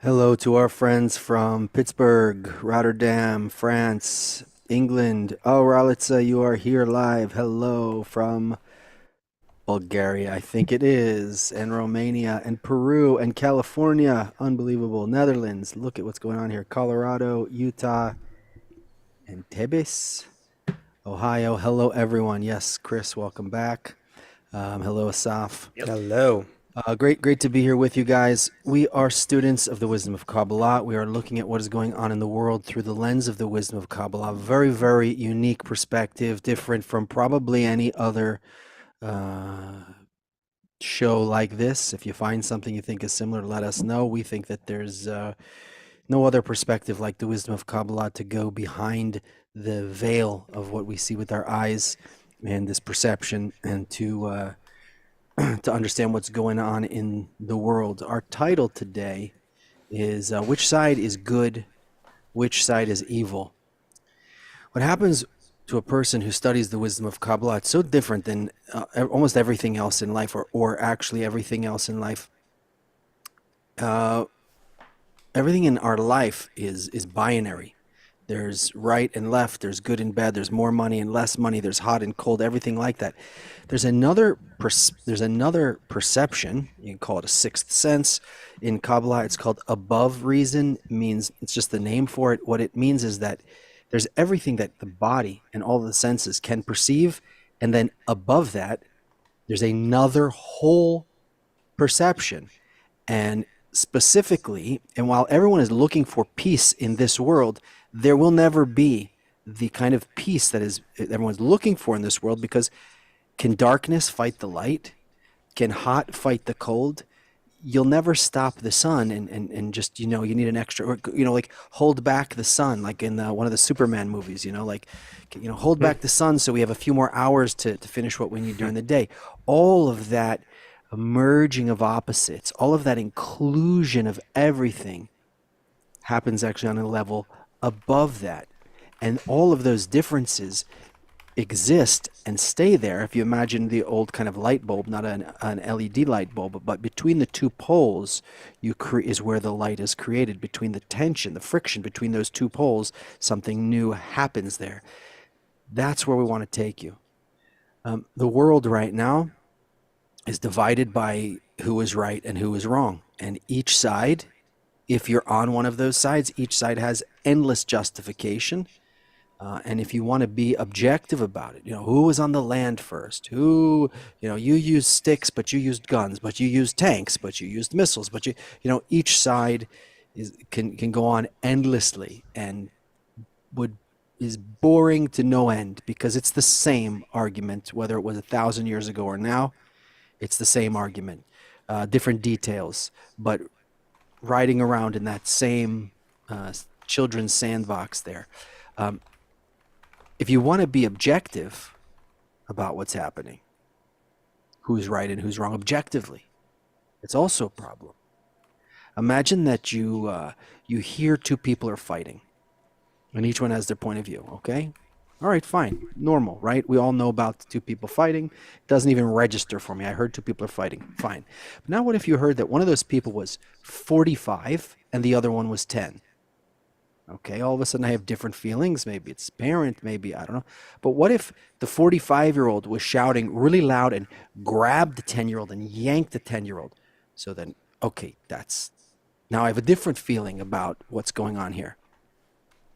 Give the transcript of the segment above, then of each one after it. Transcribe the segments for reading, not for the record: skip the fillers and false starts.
Hello to our friends from Pittsburgh, Rotterdam, France, England. Oh, Ralitza, you are here live. Hello from Bulgaria, I think it is, and Romania, and Peru, and California. Unbelievable. Netherlands. Look at what's going on here. Colorado, Utah, and Tebes, Ohio. Hello, everyone. Yes, Chris, welcome back. Hello, Asaf. Yep. Hello. Great to be here with you guys. We are students of the wisdom of Kabbalah. We are looking at what is going on in the world through the lens of the wisdom of Kabbalah. Very unique perspective, different from probably any other uh, show like this. If you find something you think is similar, let us know. We think that there's no other perspective like the wisdom of Kabbalah to go behind the veil of what we see with our eyes and this perception and to understand what's going on in the world. Our title today is Which Side is Good? Which Side is Evil? What happens to a person who studies the wisdom of Kabbalah, it's so different than almost everything else in life, or actually everything else in life. Uh, Everything in our life is binary. There's right and left, there's good and bad, there's more money and less money, there's hot and cold, everything like that. There's another perception, you can call it a sixth sense. In Kabbalah, it's called above reason, means it's just the name for it. What it means is that there's everything that the body and all the senses can perceive, and then above that, there's another whole perception. And specifically, and while everyone is looking for peace in this world, there will never be the kind of peace that is everyone's looking for in this world, because can darkness fight the light? Can hot fight the cold? You'll never stop the sun, and just, you need an extra, or, like hold back the sun, like in one of the Superman movies, like, hold back the sun so we have a few more hours to finish what we need during the day. All of that merging of opposites, all of that inclusion of everything happens actually on a level above that. And all of those differences exist and stay there. If you imagine the old kind of light bulb, not an LED light bulb, but between the two poles is where the light is created. Between the tension, the friction between those two poles, something new happens there. That's where we want to take you. The world right now is divided by who is right and who is wrong. And each side, if you're on one of those sides, each side has endless justification. And if you want to be objective about it, who was on the land first? Who, you used sticks, but you used guns, but you used tanks, but you used missiles, but each side can go on endlessly and is boring to no end, because it's the same argument, whether it was 1,000 years ago or now. It's the same argument, different details, but riding around in that same children's sandbox there. If you want to be objective about what's happening, who's right and who's wrong objectively, it's also a problem. Imagine that you hear two people are fighting, and each one has their point of view, okay? All right, fine. Normal, right? We all know about the two people fighting. It doesn't even register for me. I heard two people are fighting. Fine. But now what if you heard that one of those people was 45 and the other one was 10? Okay, all of a sudden I have different feelings. Maybe it's parent, maybe, I don't know. But what if the 45-year-old was shouting really loud and grabbed the 10-year-old and yanked the 10-year-old? So then, okay, now I have a different feeling about what's going on here.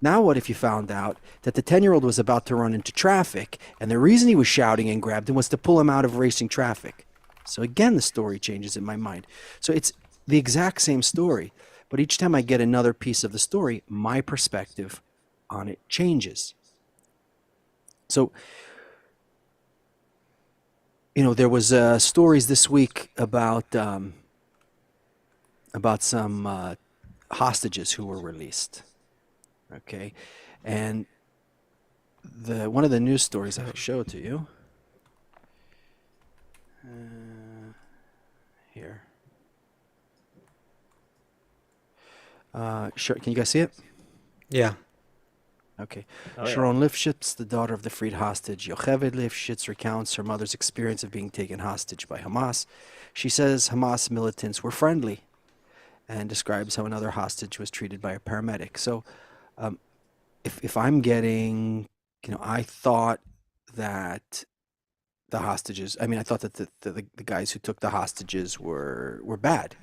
Now what if you found out that the 10-year-old was about to run into traffic, and the reason he was shouting and grabbed him was to pull him out of racing traffic? So again, the story changes in my mind. So it's the exact same story, but each time I get another piece of the story, my perspective on it changes. So, there was stories this week about some hostages who were released. Okay, and one of the news stories I show it to you here. Sure, can you guys see it? Yeah. Okay. Oh yeah. Sharon Lifshitz, the daughter of the freed hostage Yocheved Lifshitz, recounts her mother's experience of being taken hostage by Hamas. She says Hamas militants were friendly and describes how another hostage was treated by a paramedic. So um, if I'm getting, I thought that the hostages, I mean, I thought that the guys who took the hostages were bad.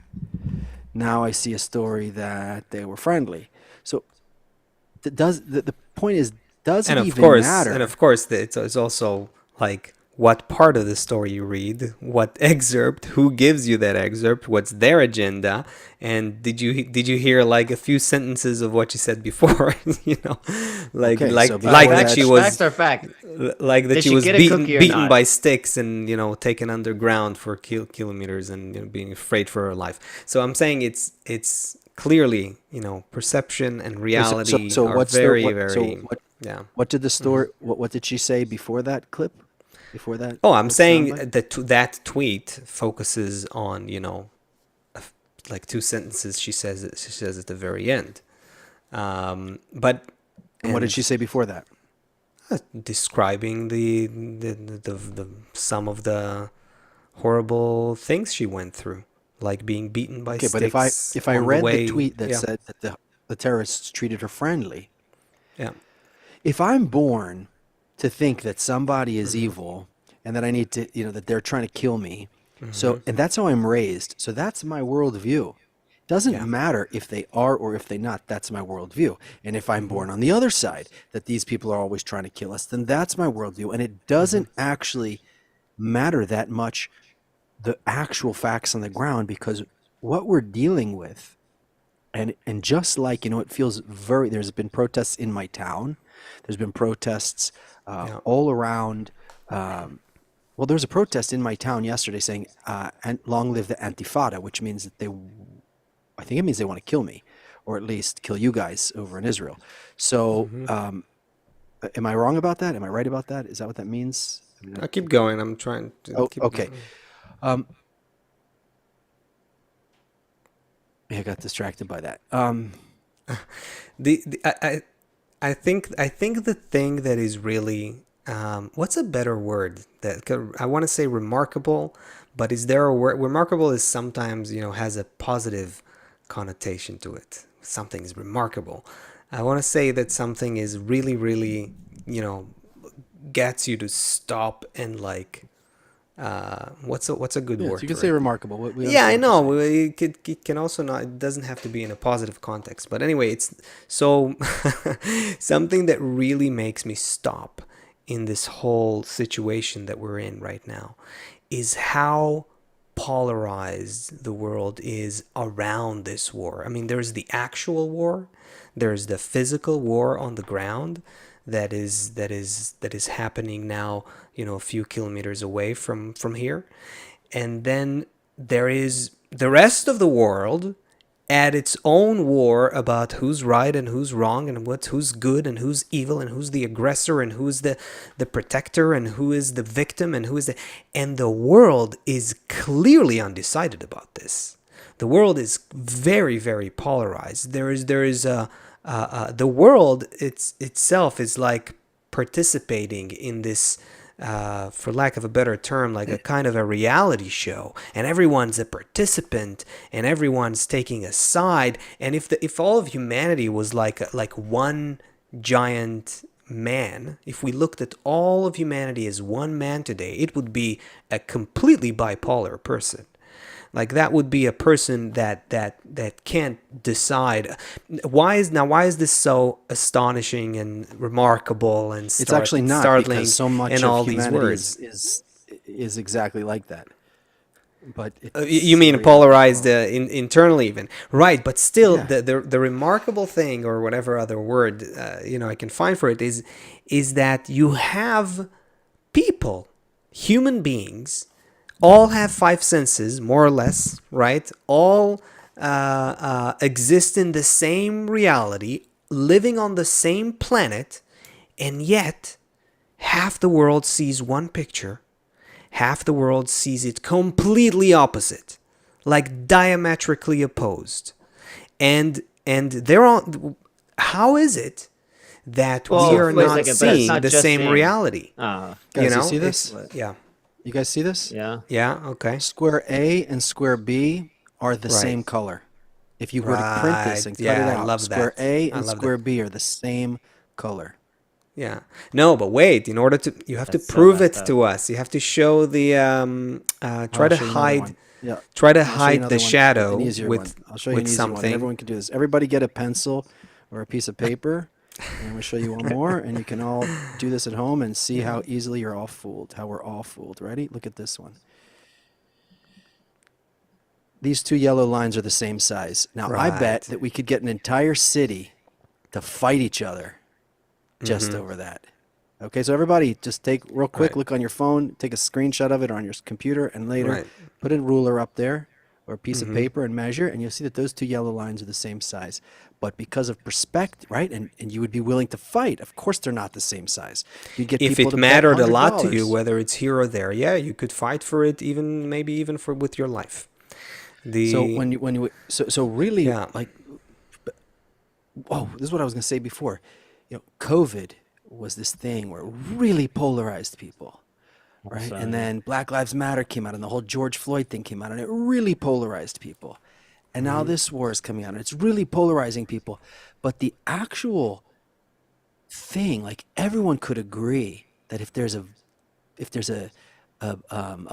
Now I see a story that they were friendly. So the point is, does it even And matter? of course, it's also like what part of the story you read, what excerpt, who gives you that excerpt, what's their agenda, and did you hear like a few sentences of what you said before? You know, like Okay, so like All right, like before that that, she facts was are fact. like that Did she she was get a cookie or beaten not? by sticks and taken underground for kilometers and being afraid for her life. So I'm saying it's clearly perception and okay, so so reality so are what's the very what so very, what yeah. what did the Hmm. story what did she say before that clip? Before that Oh, I'm that saying soundbite? that tweet focuses on like two sentences she says at the very end. But And what did she and say before that? describing the some of the horrible things she went through, like being beaten by Okay, but if I sticks if I on the read the way. tweet that Yeah, said that the terrorists treated her friendly, yeah. if I'm born to think that somebody is Hmm. evil and that I need to, that they're trying to kill me, Hmm. so and that's how I'm raised, so that's my worldview. Doesn't Yeah. matter if they are or if they not. That's my worldview. And if I'm Hmm. born on the other side, that these people are always trying to kill us, then that's my worldview. And it Hmm. doesn't actually matter that much the actual facts on the ground because what we're dealing with, and just like it feels very. There's been protests in my town. There's been protests Yeah. all around. Um, well, there was a protest in my town yesterday saying and "Long live the Antifada," which means that I think it means they want to kill me, or at least kill you guys over in Israel. So, Hmm. am I wrong about that? Am I right about that? Is that what that means? I mean, I'll keep going. I'm trying to oh, keep. okay. Um, I got distracted by that. The I think the thing that is really, what's a better word that I want to say remarkable, but is there a word? Remarkable is sometimes has a positive connotation to it. Something is remarkable. I want to say that something is really really you know gets you to stop and like, what's a good Yes, word you can for say it? remarkable. We Yeah, I understand what you're know. saying. It can also not. It doesn't have to be in a positive context. But anyway, it's so something that really makes me stop in this whole situation that we're in right now is how polarized the world is around this war. I mean, there's the actual war, there's the physical war on the ground that is happening now, a few kilometers away from here, and then there is the rest of the world at its own war about who's right and who's wrong and who's good and who's evil and who's the aggressor and who's the protector and who is the victim and who is the and the world is clearly undecided about this. The world is very very polarized. There is the world itself is like participating in this, for lack of a better term, like a kind of a reality show, and everyone's a participant, and everyone's taking a side. And if all of humanity was like one giant man, if we looked at all of humanity as one man today, it would be a completely bipolar person. Like that would be a person that can't decide. Why is this so astonishing and remarkable and It's actually not because startling so much and of all these humanity words? is exactly like that. But You it's the mean reality of the polarized, world. internally even, right? But still, Yeah. the remarkable thing, or whatever other word I can find for it, is that you have people, human beings, all have five senses, more or less, right? All exist in the same reality, living on the same planet, and yet half the world sees one picture, half the world sees it completely opposite, like diametrically opposed. And they're on. How is it that we So Well, are wait a not second, but it's seeing not the just same seeing. reality? guys, you see It's this? yeah, You guys see this? Yeah. yeah, okay, Square A and square B are the right. same color If you were to print this Right. and cut it Yeah, I out, love square that. A I and love that. square B are the same color. Yeah. No, but wait, in order to, you have to That's so prove it messed up. to us. You have to show the, I'll show you another one. Yeah, try to I'll show you hide the another one, an shadow easier one. I'll show you an with easier one, and something. everyone can do this. Everybody get a pencil or a piece of paper, and I'm going to show you one more, and you can all do this at home and see how easily you're all fooled, how we're all fooled. Ready? Look at this one. These two yellow lines are the same size. Now, I bet Right. that we could get an entire city to fight each other just over that. Okay, so everybody just take real quick, Right. look on your phone, take a screenshot of it on your computer, and later Right. put a ruler up there or a piece of paper and measure, and you'll see that those two yellow lines are the same size. But because of perspective, right, and you would be willing to fight, of course they're not the same size. You'd get If people it to bet mattered a lot to you, $100. whether it's here or there, yeah, you could fight for it, even maybe even for with your life. So The so really, Yeah. like, oh, this is what I was going to say before. COVID was this thing where it really polarized people, right? And So, then Black Lives Matter came out, and the whole George Floyd thing came out, and it really polarized people. And now this war is coming out, and it's really polarizing people. But the actual thing, like, everyone could agree that if there's a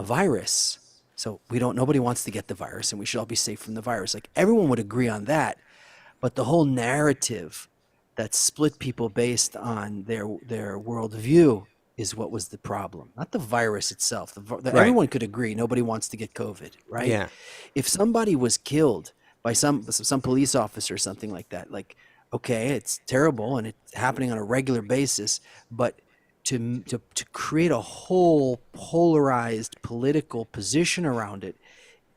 virus, so nobody wants to get the virus, and we should all be safe from the virus. Like, everyone would agree on that. But the whole narrative that split people based on their worldview is what was the problem, not the virus itself. Right. Everyone could agree nobody wants to get COVID, right? Yeah. If somebody was killed by some police officer or something like that, like, okay, it's terrible and it's happening on a regular basis, but to create a whole polarized political position around it,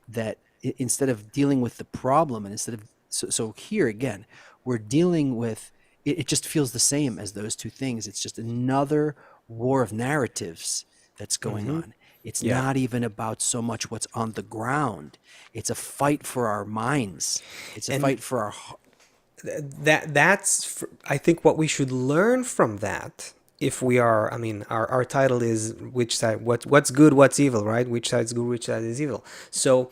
that instead of dealing with the problem, and instead of so here again, we're dealing with it just feels the same as those two things. It's just another war of narratives that's going on. It's Yeah. not even about so much what's on the ground. It's a fight for our minds. It's a And fight for our I think what we should learn from that, if we are, I mean, our title is which side, what's good, what's evil, right? Which side's good, which side is evil. So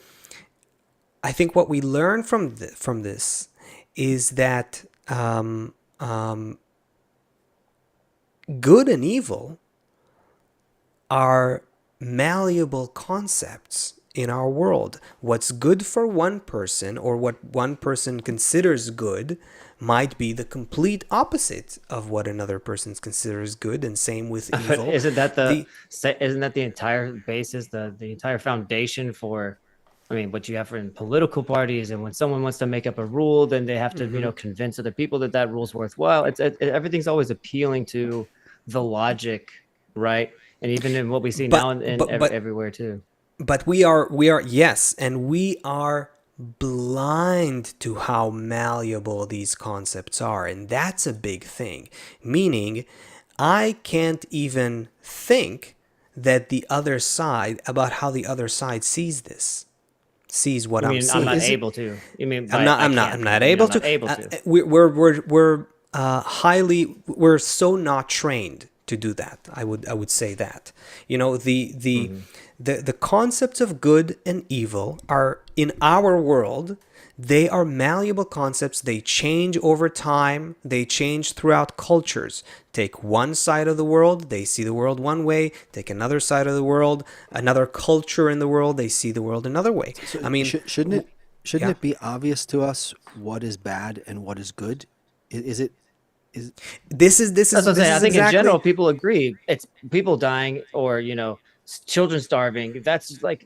I think what we learn from this is that good and evil are malleable concepts in our world. What's good for one person, or what one person considers good, might be the complete opposite of what another person considers good, and same with but evil. The isn't that the entire basis, the entire foundation for, I mean, what you have in political parties, and when someone wants to make up a rule, then they have to, convince other people that that rule's worthwhile. Everything's always appealing to the logic, right? And even in what we see now but in but everywhere too. but we are yes, and we are blind to how malleable these concepts are, and that's a big thing. Meaning, I can't even think that the other side about how the other side sees what You I'm mean I'm seeing. not Is it able to? You mean I'm by not. I I'm not. can't? I'm not You mean able I'm not to. able to? We're highly. We're so not trained to do that. I would say that. The concepts of good and evil are in our world. They are malleable concepts. They change over time. They change throughout cultures. Take one side of the world, they see the world one way. Take another side of the world, another culture in the world, they see the world another way. So I mean, shouldn't yeah. it be obvious to us what is bad and what is good? Is it is This is this That's is what I'm this saying. I is think in exactly. general, people agree. It's people dying or, children starving. That's like,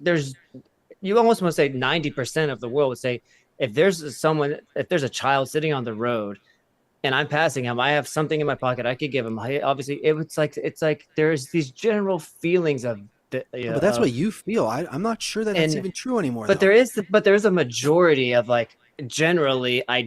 you almost want to say 90% of the world would say, if there's a child sitting on the road and I'm passing him, I have something in my pocket I could give him. Obviously, it's like there's these general feelings of but that's what of you feel. I'm not sure that that's and even true anymore, but though. there's a majority of, like, generally I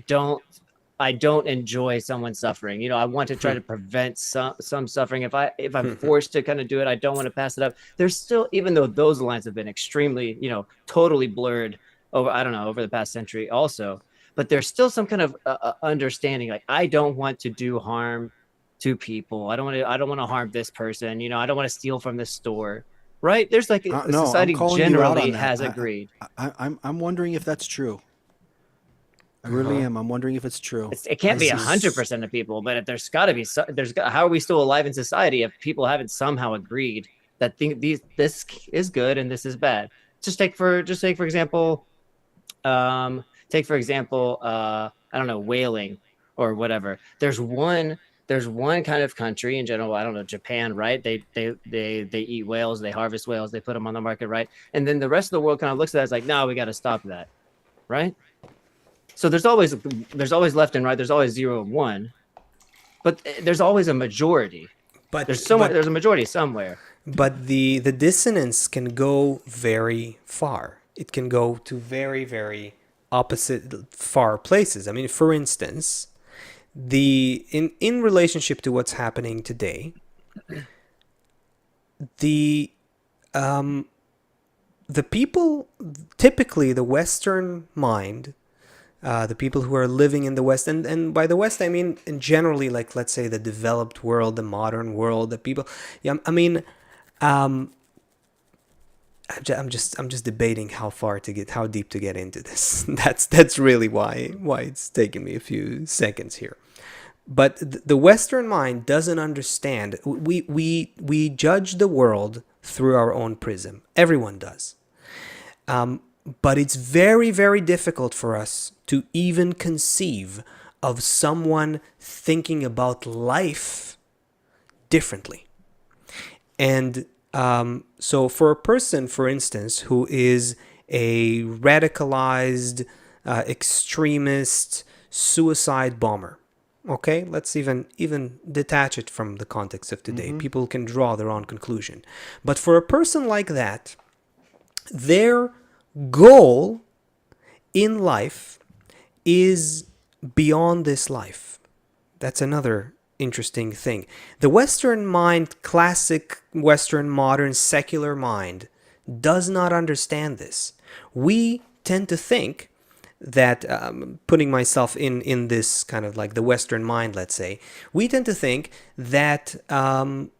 don't enjoy someone suffering. I want to try to prevent some suffering. If I'm forced to kind of do it, I don't want to pass it up. There's still, even though those lines have been extremely, totally blurred over, I don't know, over the past century also, but there's still some kind of understanding. Like, I don't want to do harm to people. I don't want to harm this person. I don't want to steal from this store. Right? There's like No, I'm society calling you out generally on that. has agreed. I'm wondering if that's true. I really am. I'm wondering if it's true. It can't be This is 100% of people, but there's got to be. How are we still alive in society if people haven't somehow agreed that this is good and this is bad? Take for example, I don't know, whaling or whatever. There's one kind of country in general, I don't know, Japan, right? They eat whales, they harvest whales, they put them on the market, right? And then the rest of the world kind of looks at that as like, no, we got to stop that, right? So there's always left and right, there's always 0 and 1, but there's always a majority. But there's a majority somewhere. But the dissonance can go very far. It can go to very, very opposite far places. I mean, for instance, in relationship to what's happening today, the people, typically the Western mind, the people who are living in the West, and by the West I mean in generally, like, let's say the developed world, the modern world, the people, I mean, I'm just debating how deep to get into this. That's really why it's taken me a few seconds here. But the Western mind doesn't understand. We judge the world through our own prism. Everyone does. But it's very, very difficult for us to even conceive of someone thinking about life differently. And so for a person, for instance, who is a radicalized, extremist, suicide bomber, okay, let's even detach it from the context of today. Mm-hmm. People can draw their own conclusion. But for a person like that, their goal in life is beyond this life. That's another interesting thing. The Western mind, classic Western modern secular mind, does not understand this. We tend to think that, putting myself in this kind of like the Western mind, let's say, we tend to think that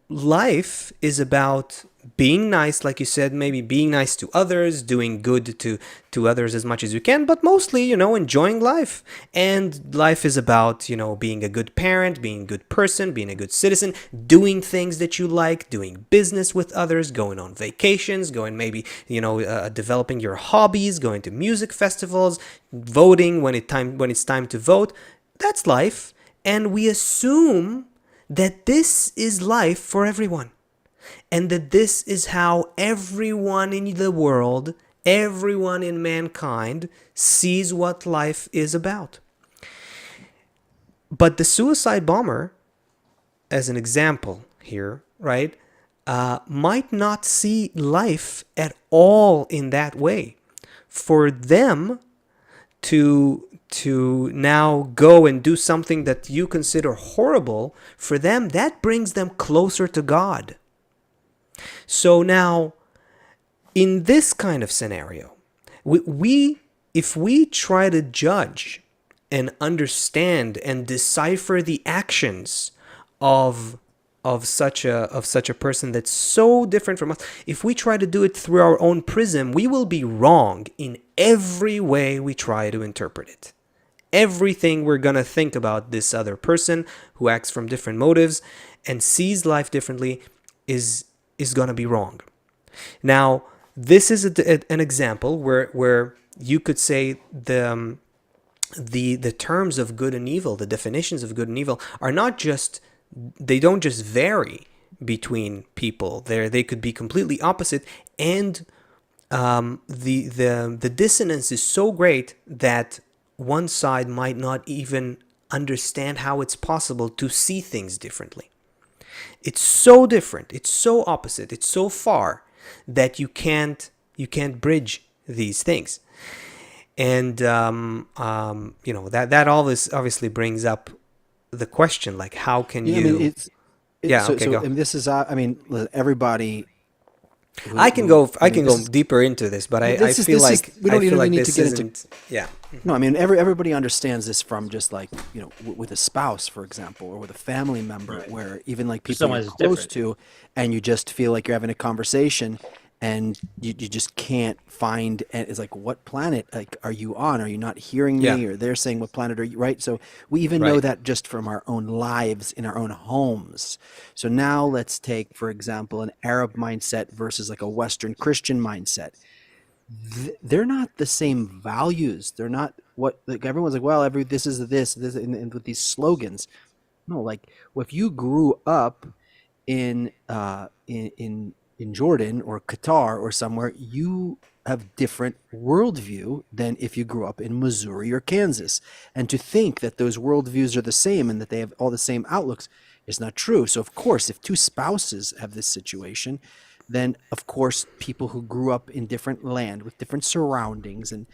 life is about being nice, like you said, maybe being nice to others, doing good to others as much as you can, but mostly, enjoying life. And life is about, being a good parent, being a good person, being a good citizen, doing things that you like, doing business with others, going on vacations, going maybe, developing your hobbies, going to music festivals, voting when it's time to vote. That's life. And we assume that this is life for everyone. And that this is how everyone in the world, everyone in mankind sees what life is about. But the suicide bomber, as an example here, right, might not see life at all in that way. For them to now go and do something that you consider horrible, for them, that brings them closer to God. So now, in this kind of scenario, if we try to judge and understand and decipher the actions of such a person that's so different from us, if we try to do it through our own prism, we will be wrong in every way we try to interpret it. Everything we're gonna think about this other person who acts from different motives and sees life differently is going to be wrong. Now, this is an example where you could say the terms of good and evil, the definitions of good and evil, they don't just vary between people. They could be completely opposite, and the dissonance is so great that one side might not even understand how it's possible to see things differently. It's so different, it's so opposite, it's so far that you can't bridge these things. And that always obviously brings up the question, like, how can you? Go. And this is, everybody. I can go deeper into this, but I feel like we don't even need to get into. Yeah. No, everybody understands this from just like, with a spouse, for example, or with a family member, right, where even like people you're close to, and you just feel like you're having a conversation, and you just can't find. And it's like, what planet like are you on? Are you not hearing Yeah. me? Or they're saying, what planet are you? Right. So we even know Right. that just from our own lives in our own homes. So now let's take, for example, an Arab mindset versus like a Western Christian mindset. They're not the same values. They're not what, like, everyone's like, well, this is this, and with these slogans. No, like, if you grew up in in Jordan or Qatar or somewhere, you have different worldview than if you grew up in Missouri or Kansas. And to think that those worldviews are the same and that they have all the same outlooks is not true. So of course, if two spouses have this situation, then of course people who grew up in different land with different surroundings, and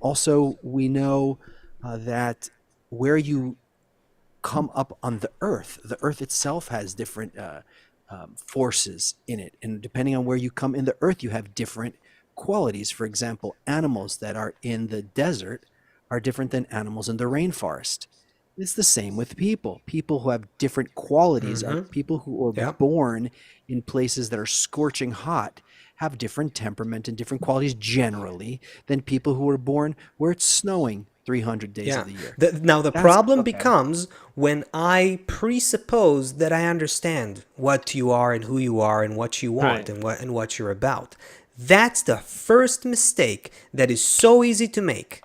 also we know that where you come up on the earth itself has different forces in it, and depending on where you come in the earth, you have different qualities. For example, animals that are in the desert are different than animals in the rainforest. It's the same with people. People who have different qualities are Mm-hmm. people who are Yeah. born in places that are scorching hot, have different temperament and different qualities generally than people who are born where it's snowing 300 days of Yeah. the year. Now the That's problem Okay. becomes when I presuppose that I understand what you are and who you are and what you want Right. and what you're about. That's the first mistake that is so easy to make,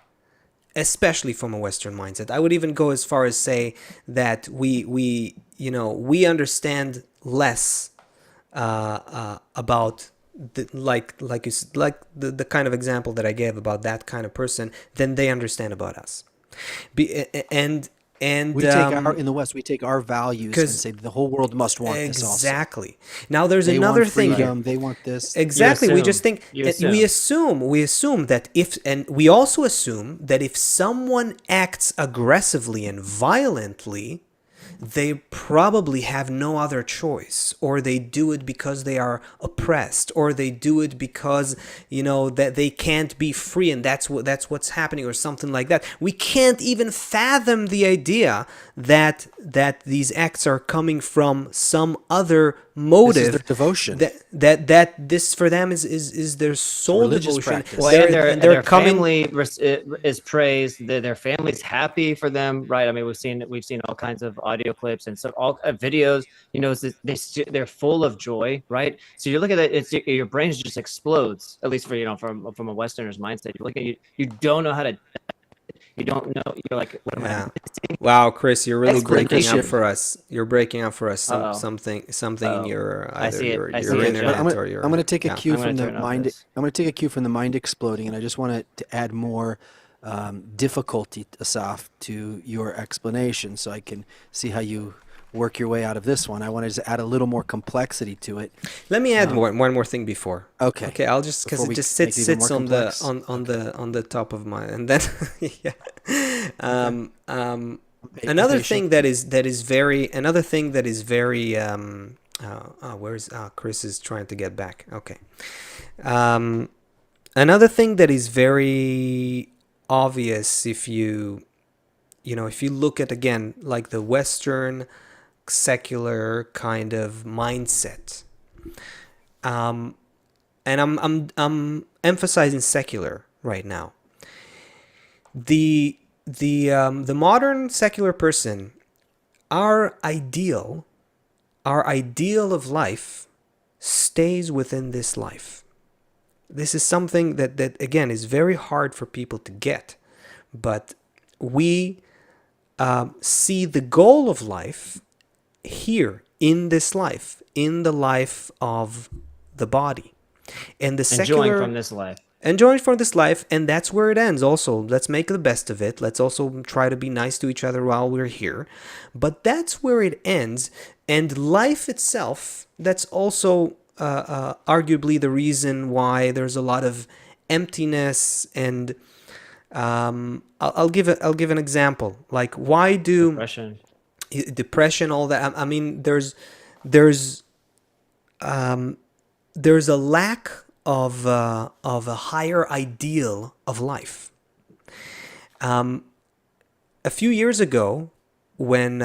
especially from a Western mindset. I would even go as far as say that we understand less about the kind of example that I gave about that kind of person than they understand about us. Be, and We take our in the West, we take our values and because say the whole world must want this also. exactly. Now there's They want another thing Right. here. freedom, they want this. You Exactly. We just assume. think You we assume that if, and we also assume that if someone acts aggressively and violently, they probably have no other choice, or they do it because they are oppressed, or they do it because that they can't be free, and that's what's happening, or something like that. We can't even fathom the idea that these acts are coming from some other motive. This is their devotion. That this for them is their sole religious devotion. practice. Well, and their family is praised. Their family's happy for them, right? I mean, we've seen all kinds of audio clips and so all videos. They're full of joy, right? So you look at it, your brain just explodes. At least for from a Westerner's mindset, you look at you don't know how to. You don't know. You're like, what am I Yeah. missing? Wow, Chris, you're really breaking up Explanation. for us. You're breaking up for us. Something in Uh-oh. your I either see it. your I see your it, internet John. I'm or your gonna take a cue I'm gonna from the turn off mind. this. I'm gonna take a cue from the mind exploding, and I just wanted to add more difficulty, Asaf, to your explanation, so I can see how you work your way out of this one. I wanted to add a little more complexity to it. Let me add one more thing before. Okay. Okay, I'll just because Before it we just make sits it even more sits on the complex? on the top of my, and then yeah. Another Impatient. thing that is very where's Chris is trying to get back. Okay. Another thing that is very obvious if you look at, again, like the Western secular kind of mindset, and I'm emphasizing secular right now. The modern secular person, our ideal of life stays within this life. This is something that again is very hard for people to get, but we see the goal of life here in this life, in the life of the body, and the Enjoying secular from this life. enjoying from this life, and that's where it ends. Also, let's make the best of it. Let's also try to be nice to each other while we're here, but that's where it ends. And life itself, that's also arguably the reason why there's a lot of emptiness. And I'll give an example. Like, why do depression, all that? I mean, there's a lack of a higher ideal of life. A few years ago, when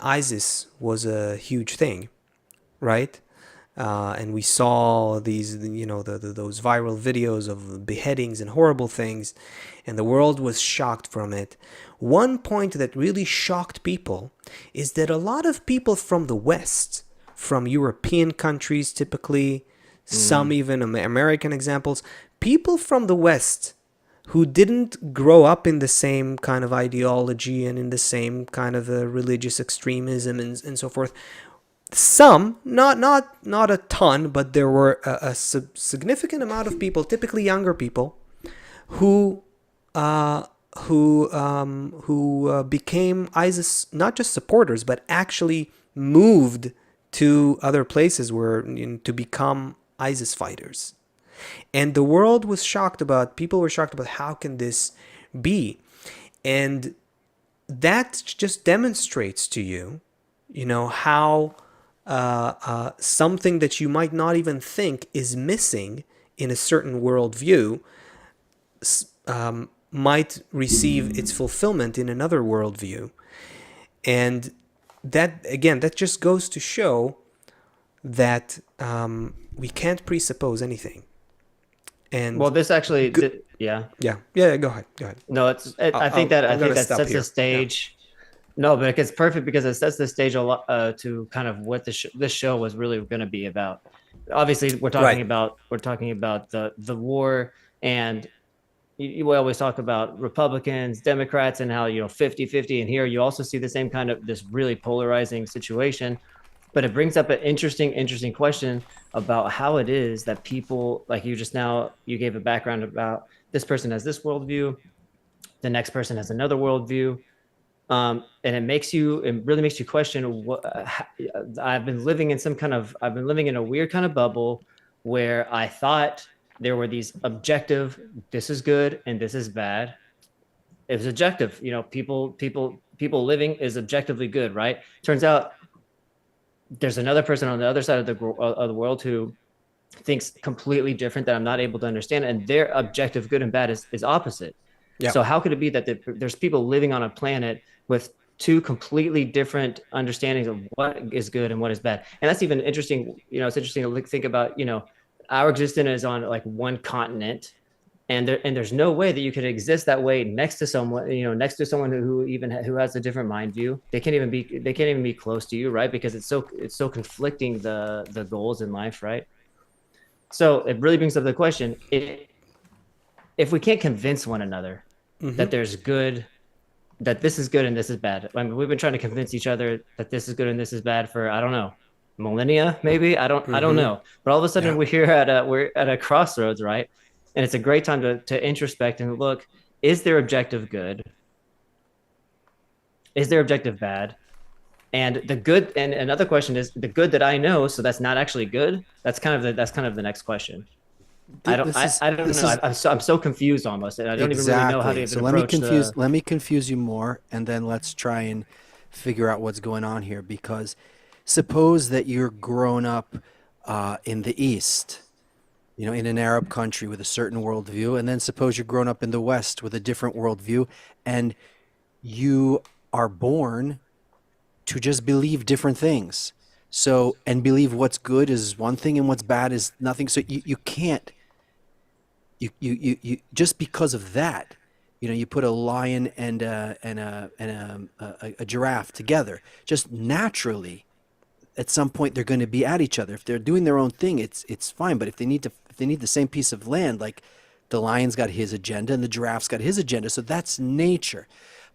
ISIS was a huge thing, right? and we saw these, those viral videos of beheadings and horrible things, and the world was shocked from it. One point that really shocked people is that a lot of people from the West, from European countries typically, some even American examples, people from the West who didn't grow up in the same kind of ideology and in the same kind of religious extremism and so forth. Some, not a ton, but there were a significant amount of people, typically younger people, who became ISIS not just supporters, but actually moved to other places where to become ISIS fighters. And the world was shocked about, people were shocked about how can this be? And that just demonstrates to you, how something that you might not even think is missing in a certain worldview might receive its fulfillment in another worldview. And that, again, that just goes to show that we can't presuppose anything. And well, this actually, yeah. Go ahead. No, I think that sets here. the stage. No, but it's perfect because it sets the stage a lot to kind of what this show was really going to be about. Obviously, we're talking about the war, and we always talk about Republicans, Democrats, and how 50-50. And here you also see the same kind of this really polarizing situation. But it brings up an interesting question about how it is that people, like you gave a background about this person has this worldview, the next person has another worldview. And it really makes you question I've been living in a weird kind of bubble where I thought there were these objective, this is good and this is bad. It was objective, people living is objectively good, right? Turns out there's another person on the other side of the world who thinks completely different that I'm not able to understand, and their objective good and bad is opposite. Yeah. So how could it be that there's people living on a planet with two completely different understandings of what is good and what is bad? And that's even interesting. It's interesting to think about, our existence is on like one continent, and there's no way that you could exist that way next to someone, who has a different mind view. They can't even be close to you, right? Because it's so conflicting, the goals in life, right? So it really brings up the question, if we can't convince one another that there's good, that this is good and this is bad. I mean, we've been trying to convince each other that this is good and this is bad for, I don't know, millennia, maybe. I don't know. But all of a sudden we're at a crossroads, right? And it's a great time to introspect and look, is there objective good? Is there objective bad? And the good, and another question is the good that I know, so that's not actually good. That's kind of the next question. I don't know. I'm so confused almost. And I don't even really know how to even approach. Let me confuse you more, and then let's try and figure out what's going on here. Because suppose that you're grown up in the East, in an Arab country with a certain worldview, and then suppose you're grown up in the West with a different worldview, and you are born to just believe different things. So, and believe what's good is one thing and what's bad is nothing. So you can't, you just because of that, you put a lion and a giraffe together, just naturally, at some point they're going to be at each other. If they're doing their own thing, it's fine. But if they need the same piece of land, like the lion's got his agenda and the giraffe's got his agenda, so that's nature.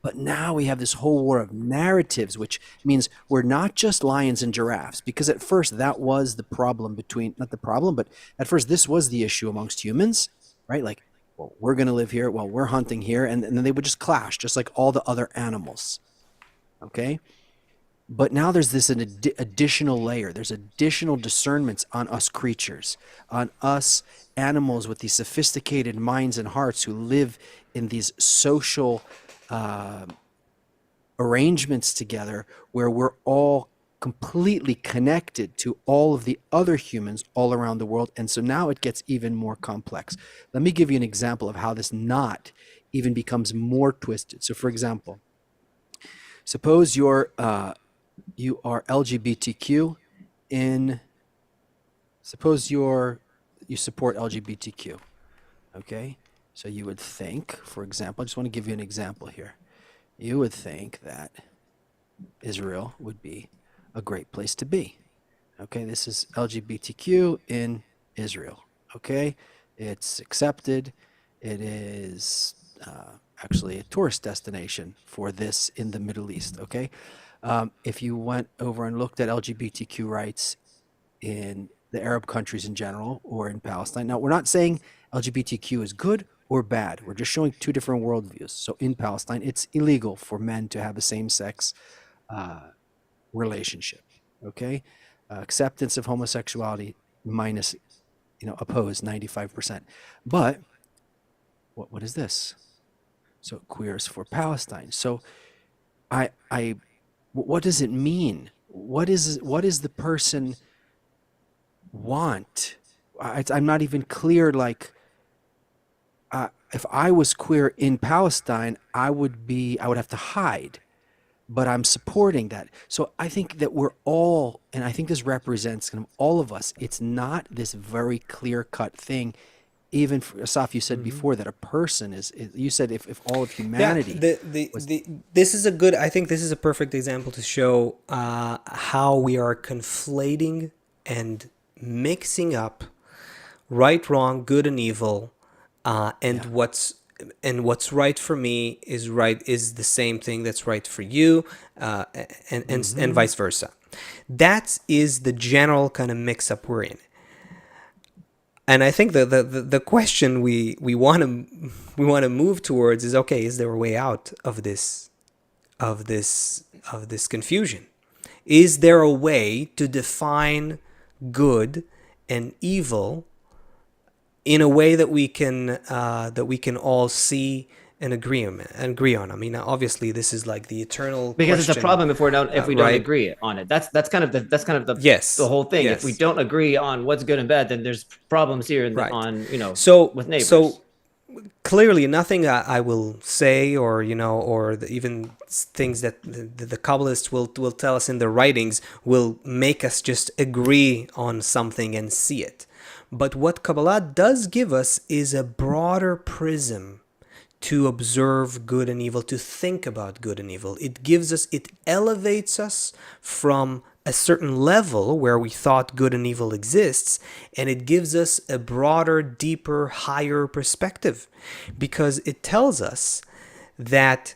But now we have this whole war of narratives, which means we're not just lions and giraffes, because at first that was the problem not the problem, but at first this was the issue amongst humans, right? Like, well, we're going to live here, well, we're hunting here, and then they would just clash, just like all the other animals, okay? But now there's this additional layer. There's additional discernments on us creatures, on us animals with these sophisticated minds and hearts who live in these social arrangements together where we're all completely connected to all of the other humans all around the world. And so now it gets even more complex. Let me give you an example of how this knot even becomes more twisted. So for example, suppose you are LGBTQ in suppose you support LGBTQ, okay? So you would think, for example, I just want to give you an example here. You would think that Israel would be a great place to be. Okay, this is LGBTQ in Israel. Okay, it's accepted. It is actually a tourist destination for this in the Middle East. Okay, if you went over and looked at LGBTQ rights in the Arab countries in general or in Palestine, now we're not saying LGBTQ is good or bad. We're just showing two different worldviews. So in Palestine, it's illegal for men to have a same-sex relationship. Okay, acceptance of homosexuality minus, opposed 95%. But what is this? So queers for Palestine. So what does it mean? What is the person want? I'm not even clear. Like, if I was queer in Palestine, I would have to hide, but I'm supporting that. So I think that we're all, and I think this represents kind of all of us. It's not this very clear-cut thing. Even for Asaf, you said before that a person is you said if all of humanity. This is a good. I think this is a perfect example to show how we are conflating and mixing up right, wrong, good and evil, and what's right for me is the same thing that's right for you, and vice versa. That is the general kind of mix-up we're in. And I think the question we want to move towards is, okay, is there a way out of this confusion? Is there a way to define good and evil in a way that we can all see and agree on? I mean, obviously, this is like the eternal because question. It's a problem if we don't agree on it. That's kind of the yes, the whole thing. Yes. If we don't agree on what's good and bad, then there's problems here with neighbors. So clearly, nothing I will say or even things that the Kabbalists will tell us in their writings will make us just agree on something and see it. But what Kabbalah does give us is a broader prism to observe good and evil, to think about good and evil. It elevates us from a certain level where we thought good and evil exists, and it gives us a broader, deeper, higher perspective, because it tells us that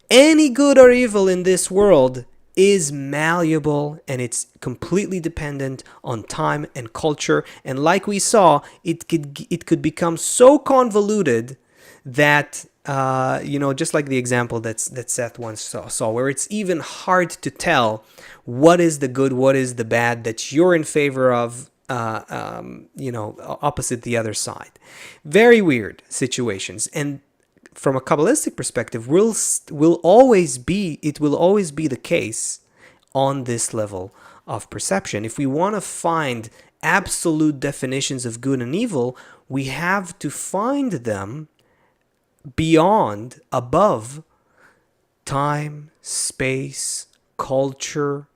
any good or evil in this world is malleable, and it's completely dependent on time and culture. And like we saw, it could become so convoluted that just like the example that Seth once saw, where it's even hard to tell what is the good, what is the bad that you're in favor of, opposite the other side. Very weird situations. And from a Kabbalistic perspective, will always be the case on this level of perception. If we want to find absolute definitions of good and evil, we have to find them above time, space, culture,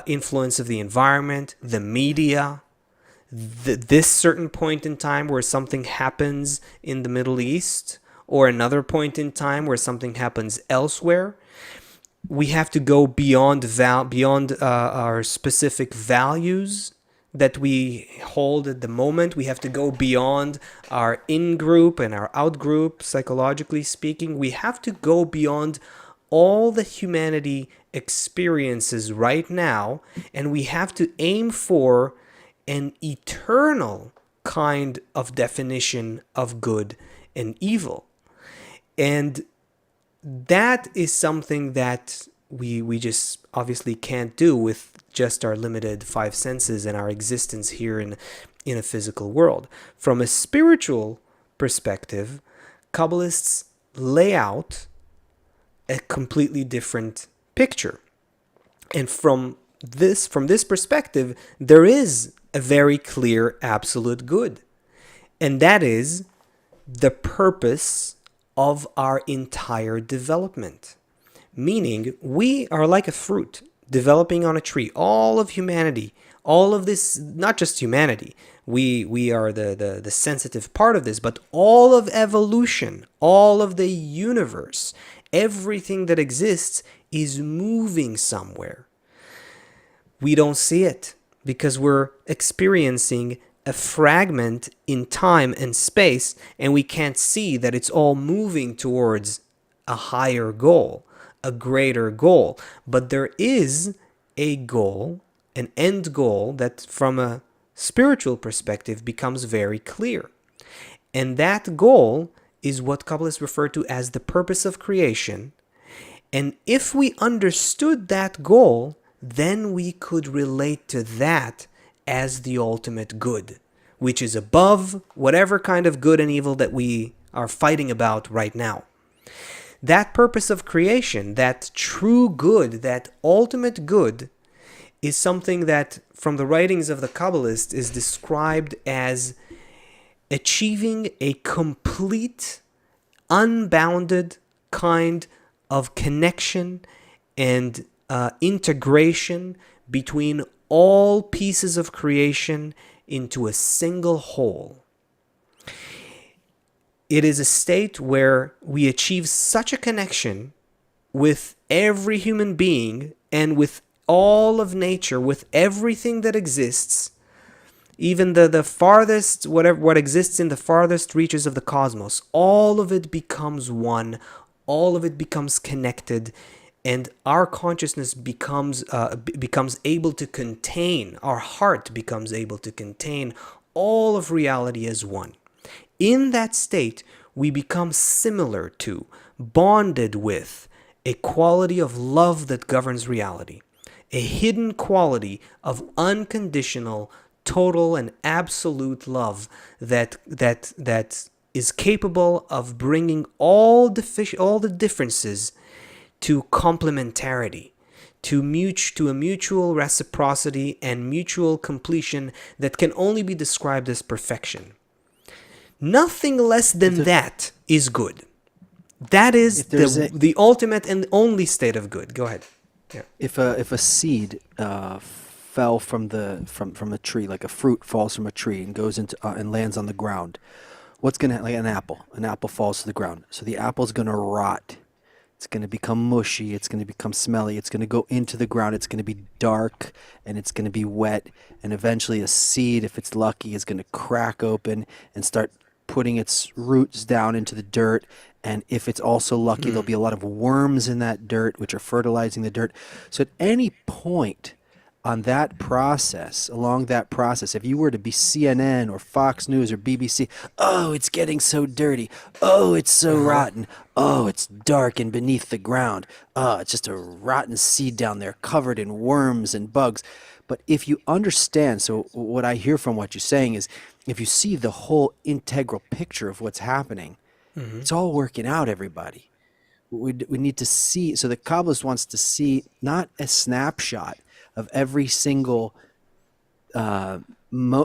influence of the environment, the media, this certain point in time where something happens in the Middle East, or another point in time where something happens elsewhere. We have to go beyond our specific values that we hold at the moment. We have to go beyond our in-group and our out-group, psychologically speaking. We have to go beyond all that humanity experiences right now, and we have to aim for an eternal kind of definition of good and evil. And that is something that we just obviously can't do with just our limited five senses and our existence here in a physical world. From a spiritual perspective, Kabbalists lay out a completely different picture. And from this perspective, there is a very clear absolute good. And that is the purpose of our entire development. Meaning, we are like a fruit developing on a tree. All of humanity, All of this, not just humanity, we are the sensitive part of this, but all of evolution, all of the universe, everything that exists is moving somewhere. We don't see it because we're experiencing a fragment in time and space, and we can't see that it's all moving towards a higher goal, a greater goal. But there is a goal, an end goal that from a spiritual perspective becomes very clear. And that goal is what Kabbalists refer to as the purpose of creation. And if we understood that goal, then we could relate to that as the ultimate good, which is above whatever kind of good and evil that we are fighting about right now. That purpose of creation, that true good, that ultimate good, is something that from the writings of the Kabbalists is described as achieving a complete, unbounded kind of connection and integration between all pieces of creation into a single whole. It is a state where we achieve such a connection with every human being and with all of nature, with everything that exists, even the farthest, what exists in the farthest reaches of the cosmos, all of it becomes one, all of it becomes connected, and our consciousness becomes able to contain, our heart becomes able to contain all of reality as one. In that state, we become similar to, bonded with, a quality of love that governs reality, a hidden quality of unconditional, total, and absolute love that is capable of bringing all the differences to complementarity, to a mutual reciprocity and mutual completion that can only be described as perfection. Nothing less than that is good. That is the ultimate and only state of good. Go ahead. Yeah. If a seed fell from a tree, like a fruit falls from a tree and goes into and lands on the ground, what's gonna, like an apple falls to the ground, so the apple's gonna rot. It's going to become mushy. It's going to become smelly. It's going to go into the ground. It's going to be dark and it's going to be wet. And eventually a seed, if it's lucky, is going to crack open and start putting its roots down into the dirt. And if it's also lucky, there'll be a lot of worms in that dirt, which are fertilizing the dirt. So at any point on that process, along that process, if you were to be CNN or Fox News or BBC, oh, it's getting so dirty. Oh, it's so rotten. Oh, it's dark and beneath the ground. Oh, it's just a rotten seed down there covered in worms and bugs. But if you understand, so what I hear from what you're saying is, if you see the whole integral picture of what's happening, it's all working out, everybody. We need to see, so the Kabbalist wants to see not a snapshot of every single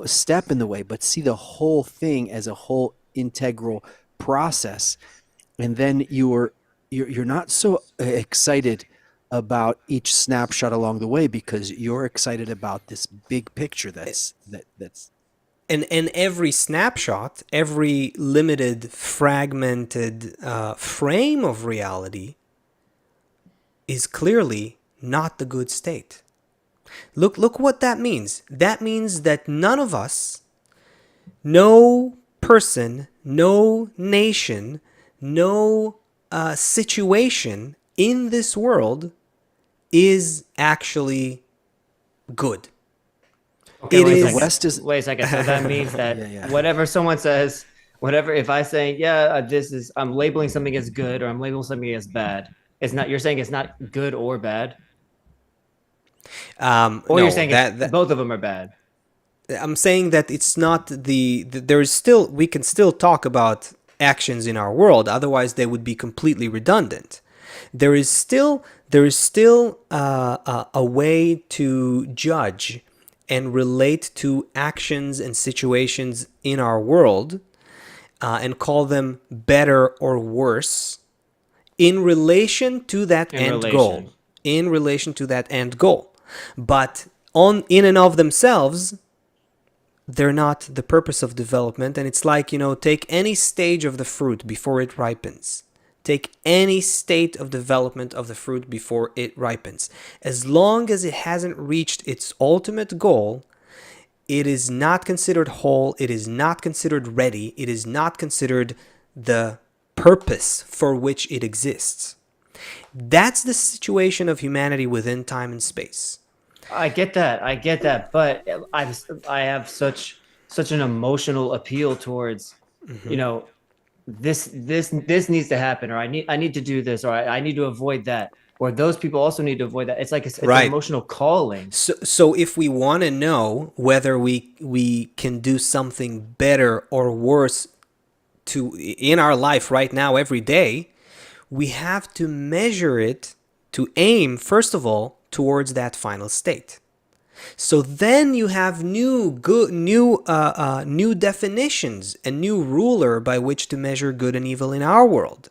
step in the way, but see the whole thing as a whole integral process. And then you're not so excited about each snapshot along the way because you're excited about this big picture that's and every snapshot, every limited, fragmented frame of reality is clearly not the good state. Look what that means. That means that none of us, no person, no nation, no situation in this world is actually good. Okay, It wait is. a second. Wait a second. So that means that whatever someone says, whatever, if I say, I'm labeling something as good or I'm labeling something as bad, it's not, you're saying it's not good or bad? Or No, you're saying both of them are bad? I'm saying that it's not there's still, we can still talk about actions in our world, otherwise they would be completely redundant. There is still a way to judge and relate to actions and situations in our world and call them better or worse in relation to that end goal. In relation to that end goal. But in and of themselves, they're not the purpose of development. And it's like, take any stage of the fruit before it ripens. Take any state of development of the fruit before it ripens. As long as it hasn't reached its ultimate goal, it is not considered whole, it is not considered ready, it is not considered the purpose for which it exists. That's the situation of humanity within time and space. I get that, but I have such an emotional appeal towards, this needs to happen, or I need to do this, or I need to avoid that, or those people also need to avoid that. It's like it's Right. an emotional calling. So if we want to know whether we can do something better or worse in our life right now every day, we have to measure it, to aim first of all towards that final state. So then you have new definitions, a new ruler by which to measure good and evil in our world.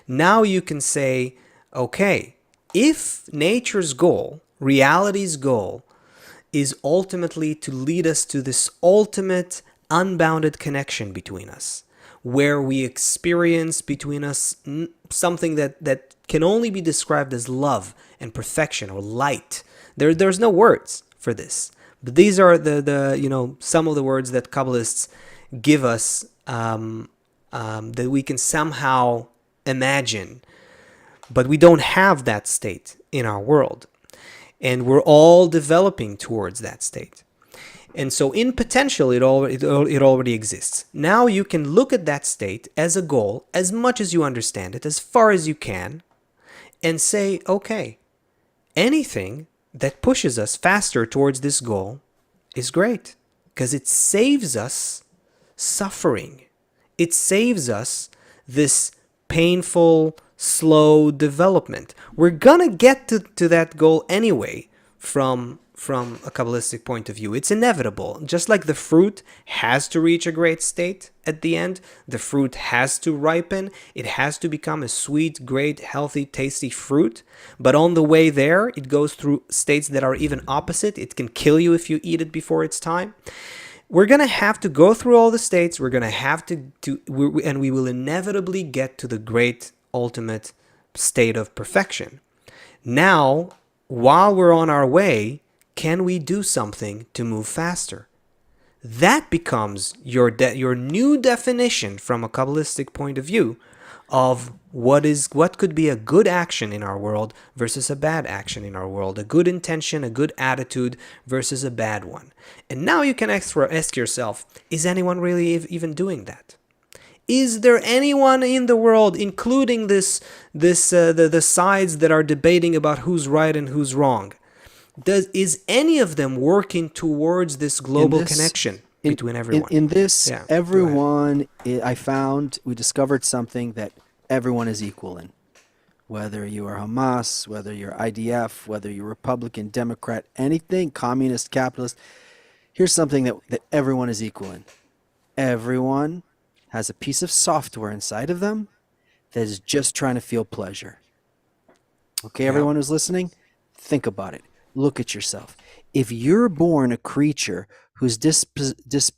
Now you can say, okay, if nature's goal, reality's goal, is ultimately to lead us to this ultimate unbounded connection between us, where we experience between us something that can only be described as love and perfection or light. There's no words for this, but these are the some of the words that Kabbalists give us, that we can somehow imagine, but we don't have that state in our world, and we're all developing towards that state. And so in potential, it already exists. Now you can look at that state as a goal, as much as you understand it, as far as you can, and say, okay, anything that pushes us faster towards this goal is great, because it saves us suffering. It saves us this painful, slow development. We're gonna get to that goal anyway from a Kabbalistic point of view. It's inevitable. Just like the fruit has to reach a great state at the end, the fruit has to ripen, it has to become a sweet, great, healthy, tasty fruit. But on the way there, it goes through states that are even opposite. It can kill you if you eat it before its time. We're going to have to go through all the states. We're going to have and we will inevitably get to the great ultimate state of perfection. Now, while we're on our way, can we do something to move faster? That becomes your new definition from a Kabbalistic point of view of what could be a good action in our world versus a bad action in our world, a good intention, a good attitude versus a bad one. And now you can ask yourself, is anyone really even doing that? Is there anyone in the world, including the sides that are debating about who's right and who's wrong? Is any of them working towards this global connection between everyone? In this, everyone, we discovered something that everyone is equal in. Whether you are Hamas, whether you're IDF, whether you're Republican, Democrat, anything, communist, capitalist, here's something that everyone is equal in. Everyone has a piece of software inside of them that is just trying to feel pleasure. Okay, everyone who's listening, think about it. Look at yourself. If you're born a creature who's predisposed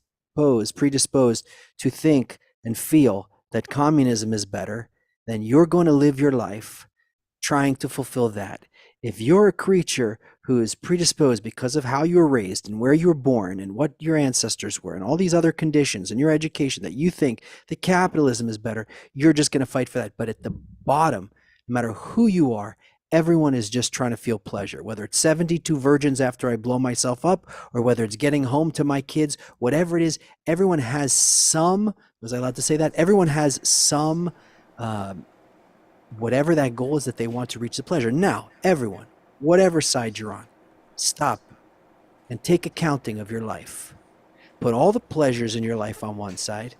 to think and feel that communism is better, then you're going to live your life trying to fulfill that. If you're a creature who is predisposed because of how you were raised and where you were born and what your ancestors were and all these other conditions and your education that you think that capitalism is better, you're just going to fight for that. But at the bottom, no matter who you are, everyone is just trying to feel pleasure, whether it's 72 virgins after I blow myself up or whether it's getting home to my kids, whatever it is, everyone has some, was I allowed to say that? Everyone has some, whatever that goal is that they want to reach the pleasure. Now, everyone, whatever side you're on, stop and take accounting of your life. Put all the pleasures in your life on one side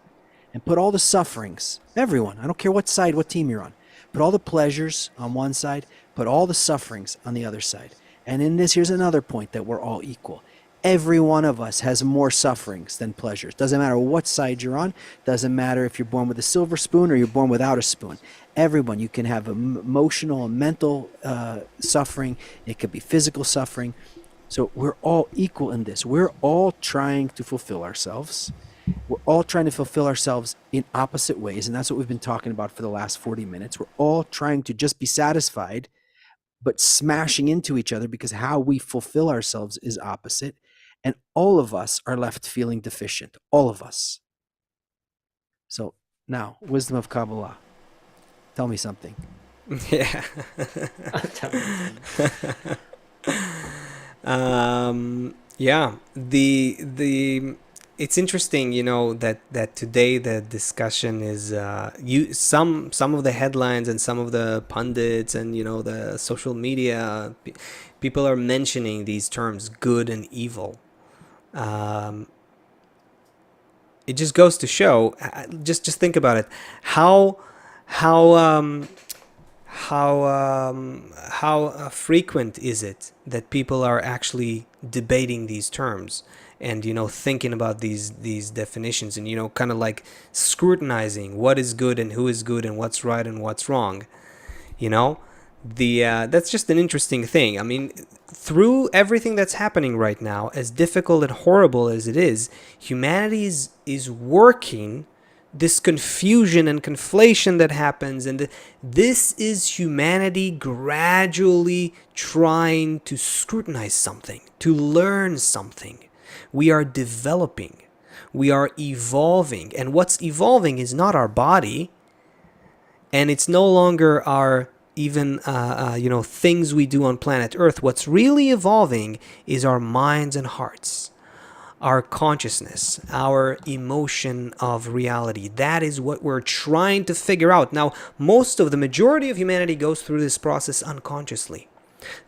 and put all the sufferings, everyone, I don't care what side, what team you're on, put all the pleasures on one side, put all the sufferings on the other side. And in this, here's another point that we're all equal. Every one of us has more sufferings than pleasures. Doesn't matter what side you're on. Doesn't matter if you're born with a silver spoon or you're born without a spoon. Everyone, you can have emotional and mental suffering. It could be physical suffering. So we're all equal in this. We're all trying to fulfill ourselves. We're all trying to fulfill ourselves in opposite ways. And that's what we've been talking about for the last 40 minutes. We're all trying to just be satisfied, but smashing into each other because how we fulfill ourselves is opposite. And all of us are left feeling deficient. All of us. So now, wisdom of Kabbalah. Tell me something. Yeah. Yeah. The it's interesting, that today the discussion is some of the headlines and some of the pundits and the social media people are mentioning these terms good and evil. Um, it just goes to show. Just think about it. How how frequent is it that people are actually debating these terms and thinking about these definitions and kind of like scrutinizing what is good and who is good and what's right and what's wrong. you know the That's just an interesting thing. I mean, through everything that's happening right now, as difficult and horrible as it is, humanity is working this confusion and conflation that happens, and this is humanity gradually trying to scrutinize something, to learn something. We are developing, we are evolving, and what's evolving is not our body, and it's no longer our even things we do on planet Earth. What's really evolving is our minds and hearts, our consciousness, our emotion of reality. That is what we're trying to figure out. Now, the majority of humanity goes through this process unconsciously.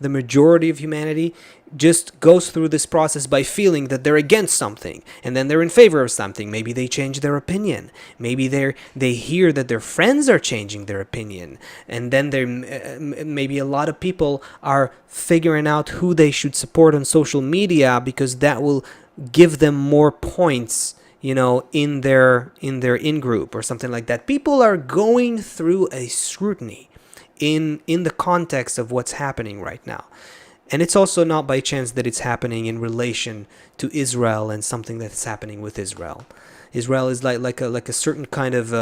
The majority of humanity just goes through this process by feeling that they're against something, and then they're in favor of something. Maybe they change their opinion. Maybe they hear that their friends are changing their opinion, and then maybe a lot of people are figuring out who they should support on social media because that will give them more points, in their in-group or something like that. People are going through a scrutiny in the context of what's happening right now. And it's also not by chance that it's happening in relation to Israel and something that's happening with Israel. Israel is like a certain kind of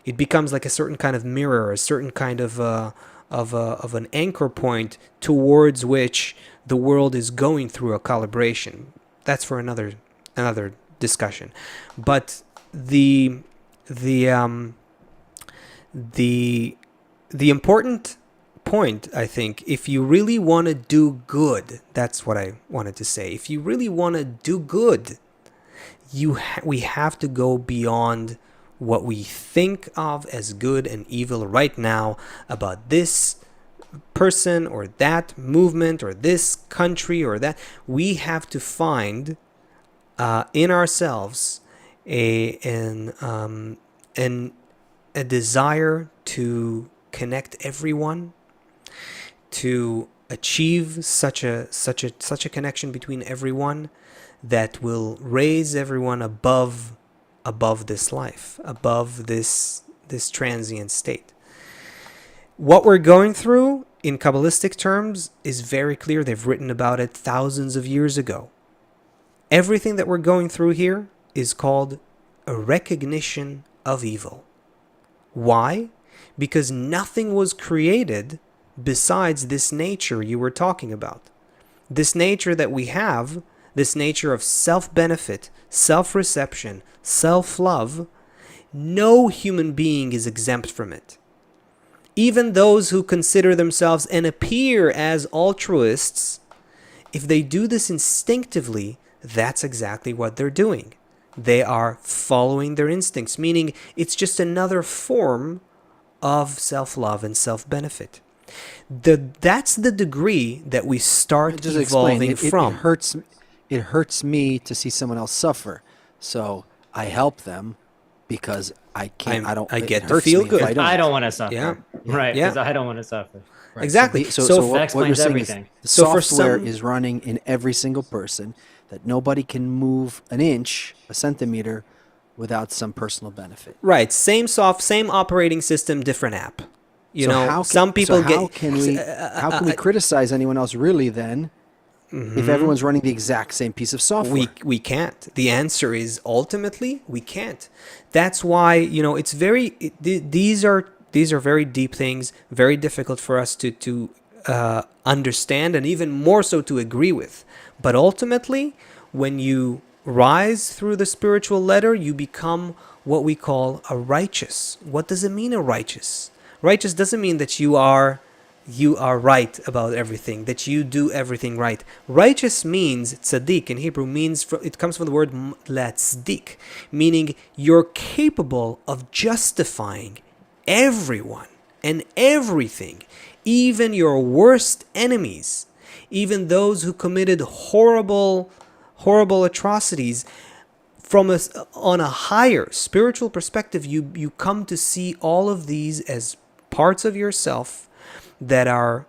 it becomes like a certain kind of mirror, a certain kind of an anchor point towards which the world is going through a calibration. That's for another discussion. But the important point, I think, if you really want to do good, that's what I wanted to say. If you really want to do good, we have to go beyond what we think of as good and evil right now about this person or that movement or this country or that. We have to find in ourselves a desire to connect everyone, to achieve such a connection between everyone that will raise everyone above this life, above this transient state. What we're going through in Kabbalistic terms is very clear. They've written about it thousands of years ago. Everything that we're going through here is called a recognition of evil. Why? Because nothing was created besides this nature you were talking about. This nature that we have, this nature of self-benefit, self-reception, self-love, no human being is exempt from it. Even those who consider themselves and appear as altruists, if they do this instinctively, that's exactly what they're doing. They are following their instincts, meaning it's just another form of self-love and self-benefit. That's the degree that we start evolving from. It hurts me to see someone else suffer, so I help them because I can't. I get to feel good. I don't want to suffer. Yeah. Right. Because I don't want to suffer. Right. Exactly. So that explains everything. The software is running in every single person, that nobody can move an inch, a centimeter, without some personal benefit. Right. Same operating system, different app. You So know, how some can, people how get can we criticize anyone else really then if everyone's running the exact same piece of software? we can't. The answer is ultimately we can't. That's why, you know, it's these are very deep things, very difficult for us to understand, and even more so to agree with. But ultimately, when you rise through the spiritual ladder, you become what we call a righteous. What does it mean, a righteous? Righteous doesn't mean that you are right about everything, that you do everything right. Righteous means, tzaddik in Hebrew means, it comes from the word latzdik, meaning you're capable of justifying everyone and everything, even your worst enemies, even those who committed horrible atrocities. On a higher spiritual perspective, you come to see all of these as parts of yourself that have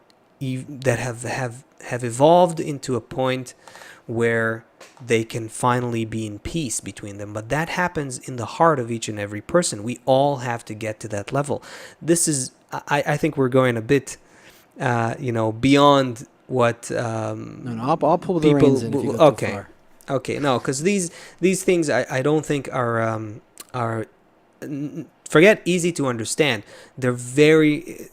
evolved into a point where they can finally be in peace between them. But that happens in the heart of each and every person. We all have to get to that level. This is, I think we're going a bit, beyond what No, I'll pull the reins in if you go too far. Okay, no, because these things I don't think are forget easy to understand. They're very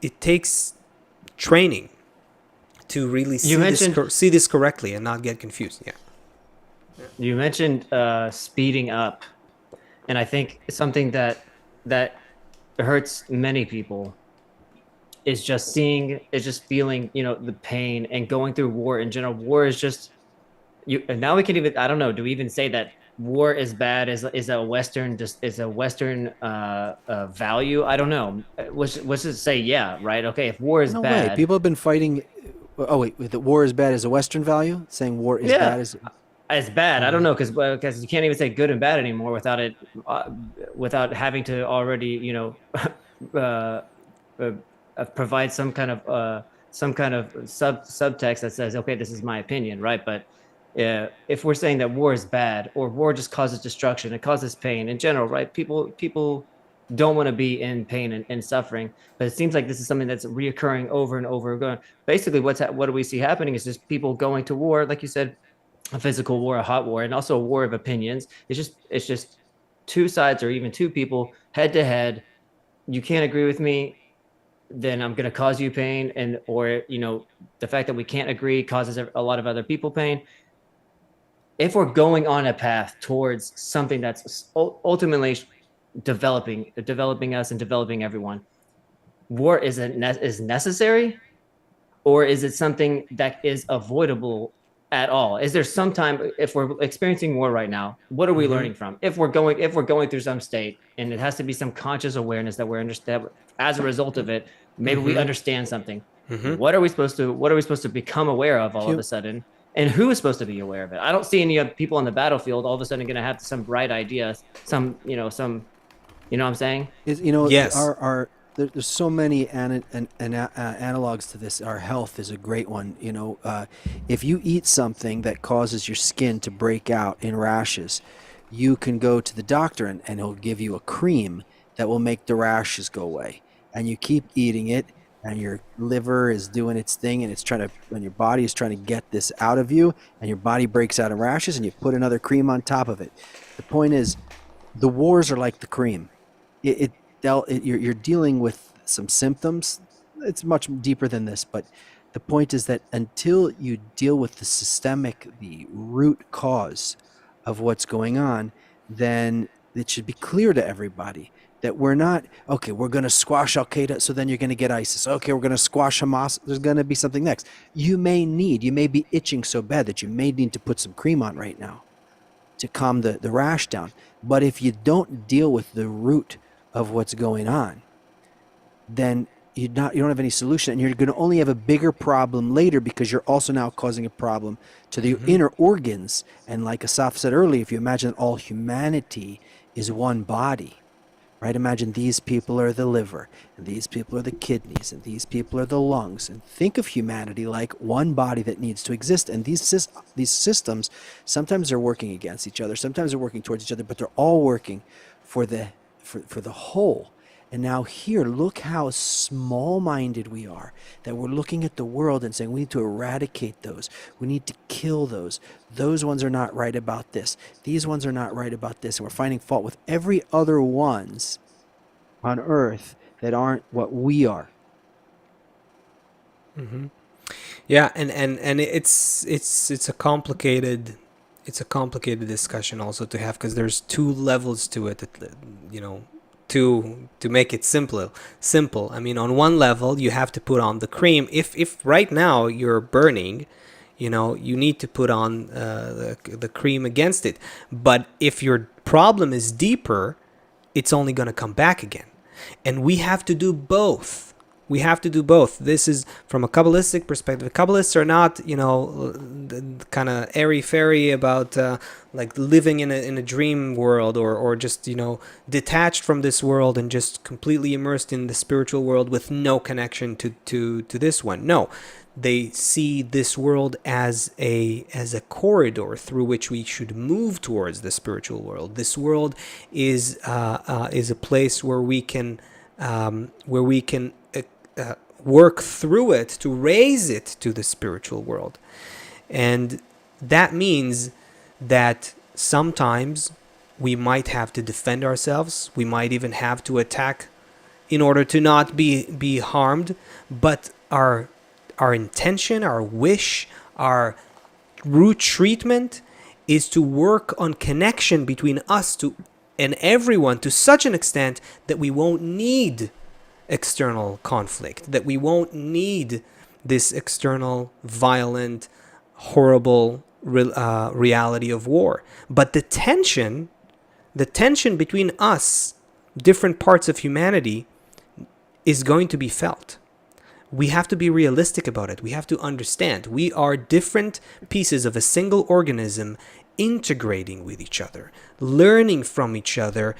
it takes training to really see this correctly and not get confused. Yeah. You mentioned speeding up, and I think something that hurts many people is just feeling, the pain and going through war in general. War is just and now we can even, I don't know, do we even say that war is bad, is a Western value? I don't know. Let's just say, yeah, right. Okay, if war is No bad, way. People have been fighting. Oh wait, the war is bad is a Western value. Saying war is bad is. It's bad. I don't know, because you can't even say good and bad anymore without it, without having to already, provide some kind of subtext that says, okay, this is my opinion, right? But if we're saying that war is bad, or war just causes destruction, it causes pain in general, right? People don't want to be in pain and suffering, but it seems like this is something that's reoccurring over and over again. Basically, what do we see happening is just people going to war, like you said, a physical war, a hot war, and also a war of opinions. It's just two sides, or even two people head to head. You can't agree with me, then I'm going to cause you pain. Or the fact that we can't agree causes a lot of other people pain. If we're going on a path towards something that's ultimately developing us and developing everyone, war is necessary, or is it something that is avoidable at all? Is there some time, if we're experiencing war right now, what are we learning from? If we're going through some state, and it has to be some conscious awareness that we're understand, as a result of it, maybe we understand something. What are we supposed to become aware of all of a sudden? And who is supposed to be aware of it? I don't see any people on the battlefield all of a sudden going to have some bright idea, you know what I'm saying? Yes. There's so many analogs to this. Our health is a great one. If you eat something that causes your skin to break out in rashes, you can go to the doctor and he'll give you a cream that will make the rashes go away. And you keep eating it, and your liver is doing its thing, and your body is trying to get this out of you, and your body breaks out in rashes, and you put another cream on top of it. The point is, the wars are like the cream. You're dealing with some symptoms. It's much deeper than this, but the point is that until you deal with the root cause of what's going on, then it should be clear to everybody that we're not, okay, we're going to squash Al-Qaeda, so then you're going to get ISIS. Okay, we're going to squash Hamas, there's going to be something next. You may be itching so bad that you may need to put some cream on right now to calm the rash down. But if you don't deal with the root of what's going on, then you don't have any solution, and you're going to only have a bigger problem later, because you're also now causing a problem to the inner organs. And like Asaf said earlier, if you imagine all humanity is one body, right? Imagine these people are the liver, and these people are the kidneys, and these people are the lungs. And think of humanity like one body that needs to exist. And these systems, sometimes they're working against each other, sometimes they're working towards each other, but they're all working for for the whole. And now here, look how small-minded we are, that we're looking at the world and saying we need to eradicate those. We need to kill those. Those ones are not right about this. These ones are not right about this. And we're finding fault with every other ones on earth that aren't what we are. Mm-hmm. Yeah, and it's a complicated discussion also to have, because there's two levels to it, you know, to make it simple. I mean, on one level, you have to put on the cream. If right now you're burning, you know, you need to put on the cream against it. But if your problem is deeper, it's only going to come back again. And we have to do both. We have to do both. This is from a Kabbalistic perspective. Kabbalists are not, you know, kind of airy-fairy about like living in a dream world, or just, you know, detached from this world and just completely immersed in the spiritual world with no connection to this one. No, they see this world as a corridor through which we should move towards the spiritual world. This world is a place where we can work through it to raise it to the spiritual world. And that means that sometimes we might have to defend ourselves. We might even have to attack in order to not be harmed. But our intention, our wish, our root treatment is to work on connection between us and everyone to such an extent that we won't need external conflict, that we won't need this external violent, horrible reality of war. But the tension between us, different parts of humanity, is going to be felt. We have to be realistic about it. We have to understand we are different pieces of a single organism integrating with each other, learning from each other,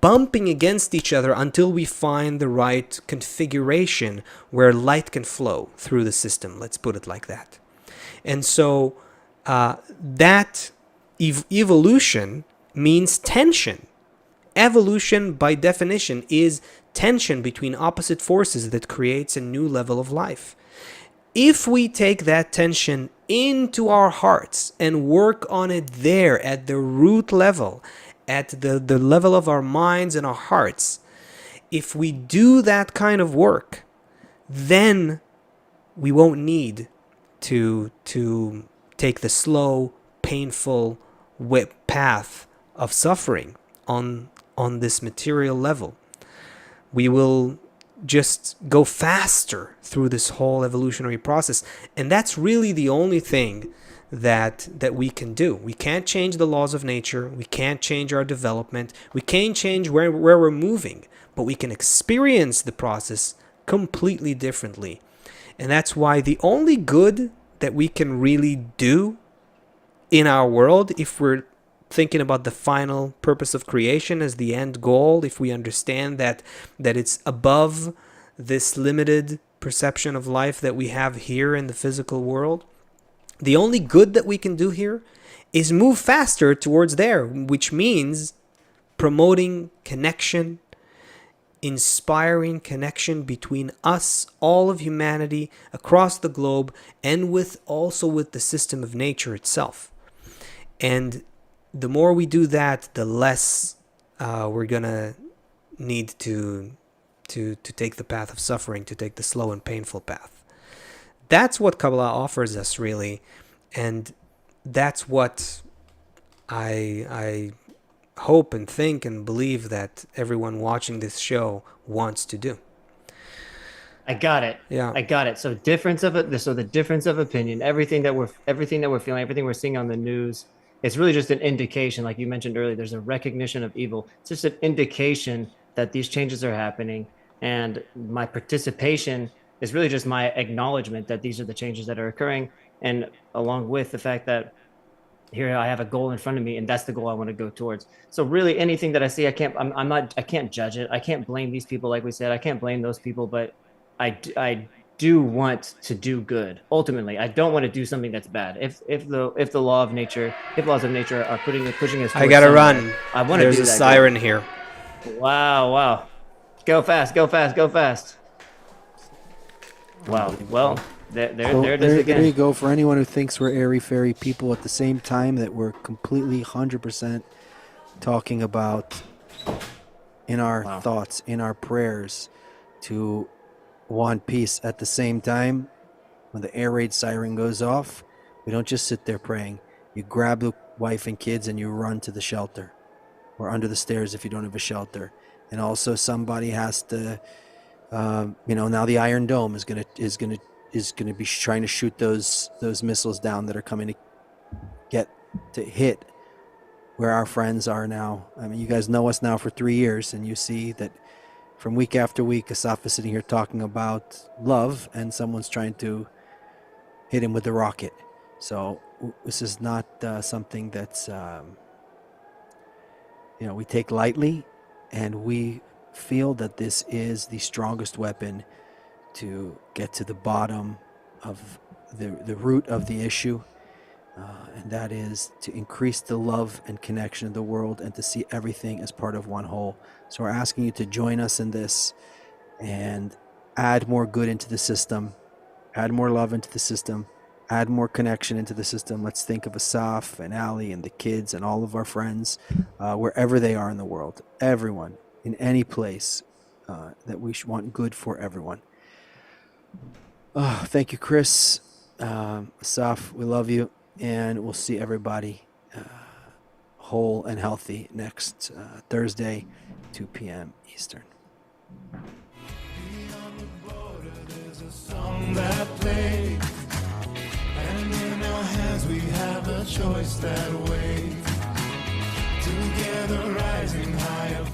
bumping against each other until we find the right configuration where light can flow through the system. Let's put it like that. And so that evolution means tension. Evolution, by definition, is tension between opposite forces that creates a new level of life. If we take that tension into our hearts and work on it there at the root level, at the level of our minds and our hearts, if we do that kind of work, then we won't need to take the slow, painful path of suffering on this material level. We will just go faster through this whole evolutionary process. And that's really the only thing that we can do. We can't change the laws of nature. We can't change our development. We can't change where we're moving, but we can experience the process completely differently. And that's why the only good that we can really do in our world, if we're thinking about the final purpose of creation as the end goal, if we understand that it's above this limited perception of life that we have here in the physical world, the only good that we can do here is move faster towards there, which means promoting connection, inspiring connection between us, all of humanity across the globe, and also with the system of nature itself. And the more we do that, the less we're gonna need to take the path of suffering, to take the slow and painful path. That's what Kabbalah offers us, really, and that's what I hope and think and believe that everyone watching this show wants to do. I got it. Yeah. I got it. So the difference of opinion, everything that we're feeling, everything we're seeing on the news, it's really just an indication, like you mentioned earlier, there's a recognition of evil. It's just an indication that these changes are happening. And my participation is really just my acknowledgement that these are the changes that are occurring. And along with the fact that here I have a goal in front of me and that's the goal I want to go towards. So really anything that I see, I can't judge it. I can't blame these people. Like we said, I can't blame those people, but I do want to do good. Ultimately, I don't want to do something that's bad. If laws of nature are pushing us. I gotta run. I want to do that. There's a siren here. Wow, wow. Go fast, go fast, go fast. Wow. Well, So there it is there you again. go. For anyone who thinks we're airy fairy people, at the same time that we're completely 100% talking about in our Wow. thoughts, in our prayers, to want peace. At the same time, when the air raid siren goes off, we don't just sit there praying. You grab the wife and kids and you run to the shelter, or under the stairs if you don't have a shelter. And also, somebody has to, now the Iron Dome is gonna be trying to shoot those missiles down that are coming to get to hit where our friends are now. I mean, you guys know us now for 3 years, and you see that from week after week, Asaf is sitting here talking about love, and someone's trying to hit him with the rocket. So this is not something that's we take lightly, and we feel that this is the strongest weapon to get to the bottom of the root of the issue, and that is to increase the love and connection of the world and to see everything as part of one whole. So we're asking you to join us in this and add more good into the system, add more love into the system, add more connection into the system. Let's think of Asaf and Ali and the kids and all of our friends, wherever they are in the world, everyone, in any place, that we want good for everyone. Thank you, Chris. Asaf, we love you, and we'll see everybody whole and healthy next Thursday, 2 p.m. Eastern. Beyond the border, there's a song that plays, and in our hands we have a choice that waits. Together rising higher